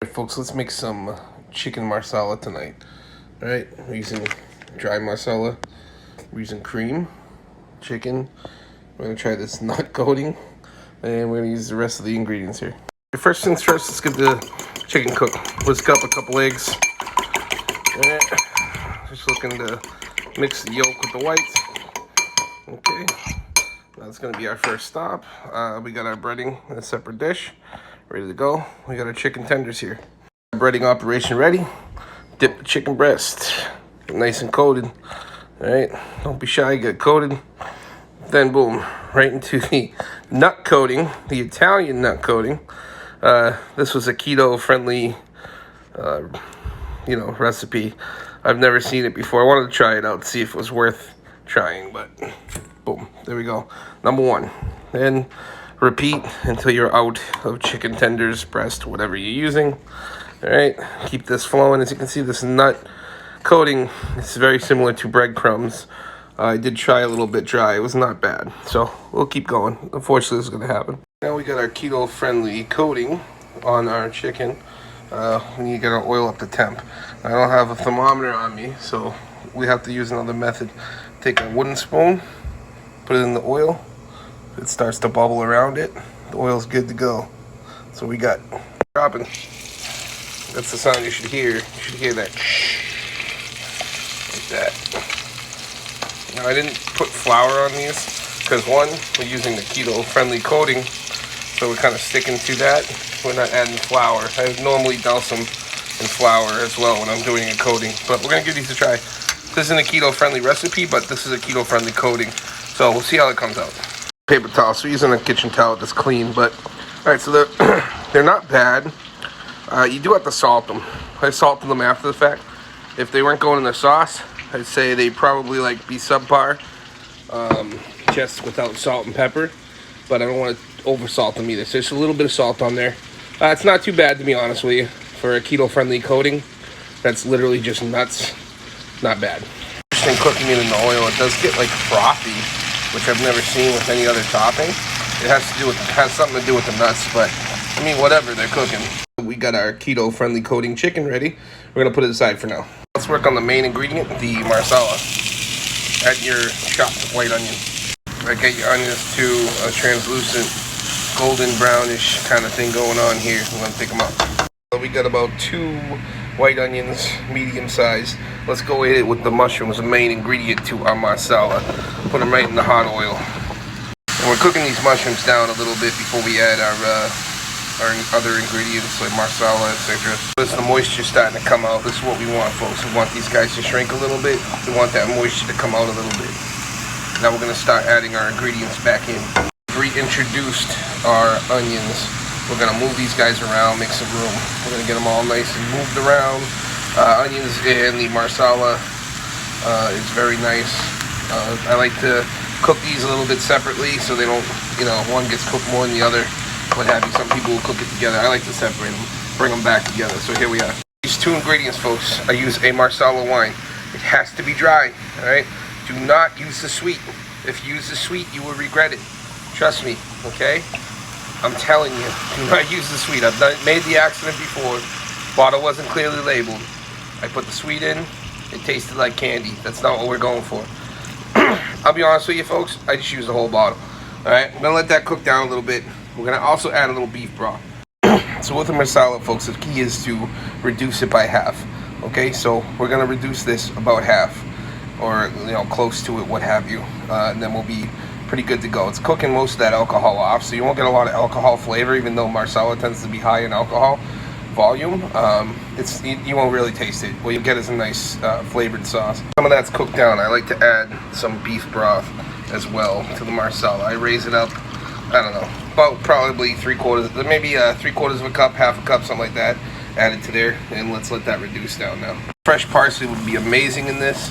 Alright folks, let's make some chicken marsala tonight. Alright, we're using dry marsala, we're using cream, chicken, we're going to try this nut coating, and we're going to use the rest of the ingredients here. First things first, let's get the chicken cooked. Whisk up a couple eggs. Alright, just looking to mix the yolk with the whites. Okay, that's going to be our first stop. We got our breading in a separate dish. Ready to go. We got our chicken tenders here. Breading operation ready. Dip the chicken breast. Nice and coated. Alright, don't be shy, get coated. Then boom, right into the nut coating, the Italian nut coating. This was a keto friendly recipe. I've never seen it before. I wanted to try it out to see if it was worth trying, but boom, there we go. Number one. Then repeat until you're out of chicken tenders, breast, whatever you're using. All right, keep this flowing. As you can see, this nut coating is very similar to breadcrumbs. I did try a little bit dry. It was not bad. So we'll keep going. Unfortunately, this is going to happen. Now we got our keto-friendly coating on our chicken. We need to get our oil up to temp. I don't have a thermometer on me, so we have to use another method. Take a wooden spoon, put it in the oil. It starts to bubble around it. The oil's good to go. So we got dropping. That's the sound you should hear. You should hear that like that. Now I didn't put flour on these because one, we're using the keto-friendly coating, so we're kind of sticking to that. We're not adding flour. I normally douse them in flour as well when I'm doing a coating, but we're gonna give these a try. This isn't a keto-friendly recipe, but this is a keto-friendly coating, so we'll see how it comes out. Paper towel. So we're using a kitchen towel that's clean, but all right. So they're not bad. You do have to salt them. I salted them after the fact. If they weren't going in the sauce, I'd say they probably like be subpar, just without salt and pepper. But I don't want to over salt them either. So just a little bit of salt on there. It's not too bad, to be honest with you, for a keto-friendly coating. That's literally just nuts. Not bad. Interesting cooking it in the oil. It does get like frothy, which I've never seen with any other topping. It has something to do with the nuts, but I mean, whatever, they're cooking. We got our keto-friendly coating chicken ready. We're gonna put it aside for now. Let's work on the main ingredient, the marsala. Add your chopped white onion. Get your onions to a translucent, golden brownish kind of thing going on here. I'm gonna pick them up. So we got about 2 white onions, medium size. Let's go at it with the mushrooms, the main ingredient to our marsala. Put them right in the hot oil. And we're cooking these mushrooms down a little bit before we add our other ingredients like marsala, etc. As the moisture starting to come out, this is what we want, folks. We want these guys to shrink a little bit. We want that moisture to come out a little bit. Now we're gonna start adding our ingredients back in. We've reintroduced our onions. We're gonna move these guys around, make some room. We're gonna get them all nice and moved around. Onions and the marsala is very nice. I like to cook these a little bit separately so they don't, one gets cooked more than the other, what have you. Some people will cook it together. I like to separate them, bring them back together. So here we are. These 2 ingredients, folks. I use a marsala wine. It has to be dry, all right? Do not use the sweet. If you use the sweet, you will regret it. Trust me, okay? I'm telling you, do not use the sweet. I've made the accident before. Bottle wasn't clearly labeled. I put the sweet in. It tasted like candy. That's not what we're going for. I'll be honest with you, folks. I just used the whole bottle. All right, I'm gonna let that cook down a little bit. We're gonna also add a little beef broth. So with the marsala, folks, the key is to reduce it by half. Okay, so we're gonna reduce this about half, or close to it, what have you, and then we'll be pretty good to go. It's cooking most of that alcohol off, so you won't get a lot of alcohol flavor, even though marsala tends to be high in alcohol volume. You won't really taste it. What you get is a nice flavored sauce. Some of that's cooked down. I like to add some beef broth as well to the marsala. I raise it up, I don't know, about probably 3/4, maybe 3/4 of a cup, half a cup, something like that. Add it to there, and let's let that reduce down now. Fresh parsley would be amazing in this.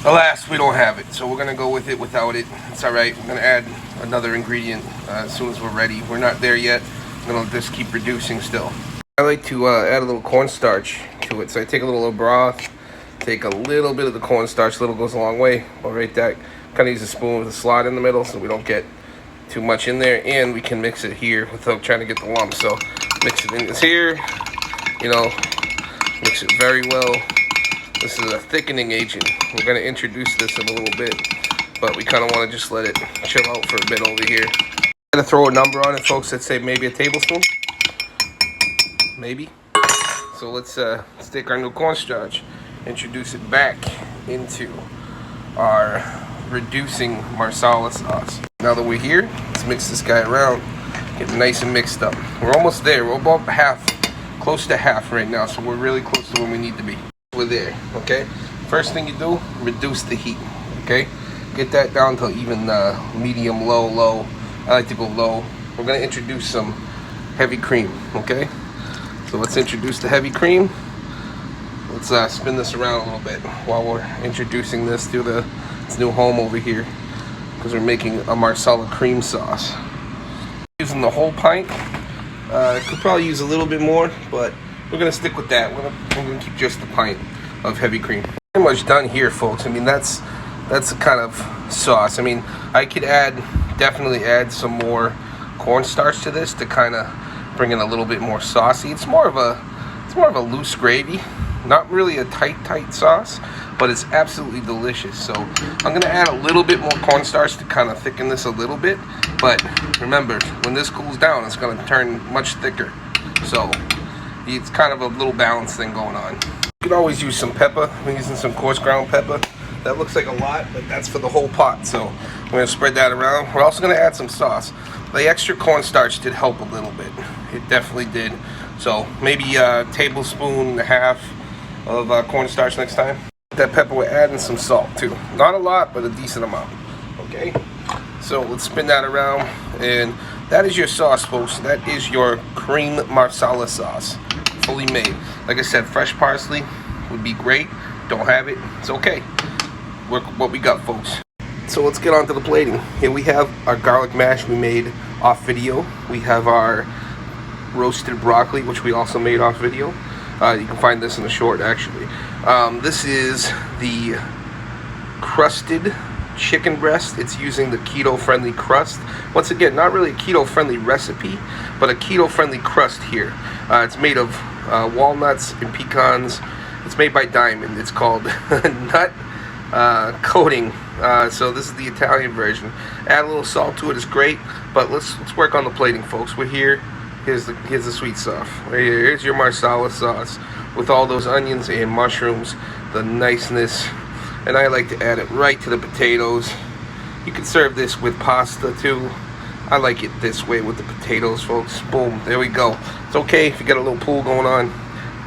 Alas, we don't have it, so we're gonna go with it without it. It's all right. We're gonna add another ingredient as soon as we're ready. We're not there yet. I'm gonna just keep reducing still. I like to add a little cornstarch to it. So I take a little broth, take a little bit of the cornstarch. Little goes a long way. I'll rate that. Kind of use a spoon with a slot in the middle so we don't get too much in there, and we can mix it here without trying to get the lumps. So mix it in here, You know, mix it very well. This is a thickening agent. We're going to introduce this in a little bit, but we kind of want to just let it chill out for a bit over here. I'm going to throw a number on it, folks. Let's say maybe a tablespoon. Maybe. So let's take our new cornstarch, introduce it back into our reducing Marsala sauce. Now that we're here, let's mix this guy around, get it nice and mixed up. We're almost there. We're about half, close to half right now, so we're really close to where we need to be. We're there, okay? First thing you do, reduce the heat, okay? Get that down to even medium, low. I like to go low. We're gonna introduce some heavy cream, okay? So let's introduce the heavy cream. Let's spin this around a little bit while we're introducing this to its new home over here, because we're making a Marsala cream sauce. Using the whole pint. Could probably use a little bit more, but we're gonna stick with that. We're gonna keep just the pint of heavy cream. Pretty much done here, folks. I mean, that's the kind of sauce. I mean, I could definitely add some more cornstarch to this to kind of bring in a little bit more saucy. It's more of a loose gravy, not really a tight sauce, but it's absolutely delicious. So I'm gonna add a little bit more cornstarch to kind of thicken this a little bit. But remember, when this cools down, it's gonna turn much thicker. So it's kind of a little balance thing going on. You can always use some pepper. I'm using some coarse ground pepper. That looks like a lot, but that's for the whole pot. So we're gonna spread that around. We're also gonna add some sauce. The extra cornstarch did help a little bit. It definitely did. So maybe a tablespoon and a half of cornstarch next time. That pepper, we're adding some salt too. Not a lot, but a decent amount. Okay. So let's spin that around, and that is your sauce, folks. That is your cream Marsala sauce, fully made. Like I said, fresh parsley would be great. Don't have it, it's okay. Work what we got, folks. So let's get on to the plating. Here we have our garlic mash we made off video. We have our roasted broccoli, which we also made off video. You can find this in the short, actually. This is the crusted chicken breast. It's using the keto-friendly crust. Once again, not really a keto-friendly recipe, but a keto-friendly crust here. It's made of walnuts and pecans. It's made by Diamond. It's called nut coating. So this is the Italian version. Add a little salt to it, it's great. But let's work on the plating, folks. We're here. Here's the sweet stuff. Right here. Here's your Marsala sauce with all those onions and mushrooms, the niceness. And I like to add it right to the potatoes. You can serve this with pasta too. I like it this way with the potatoes, folks. Boom, there we go. It's okay if you got a little pool going on,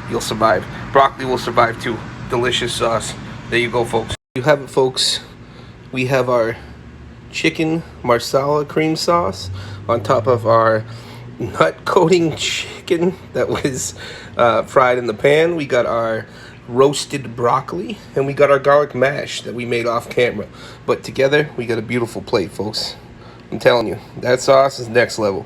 you'll survive. Broccoli will survive too. Delicious sauce. There you go, folks. You have it, folks. We have our chicken Marsala cream sauce on top of our nut coating chicken that was fried in the pan. We got our roasted broccoli, and we got our garlic mash that we made off camera. But together, we got a beautiful plate, folks. I'm telling you, that sauce is next level.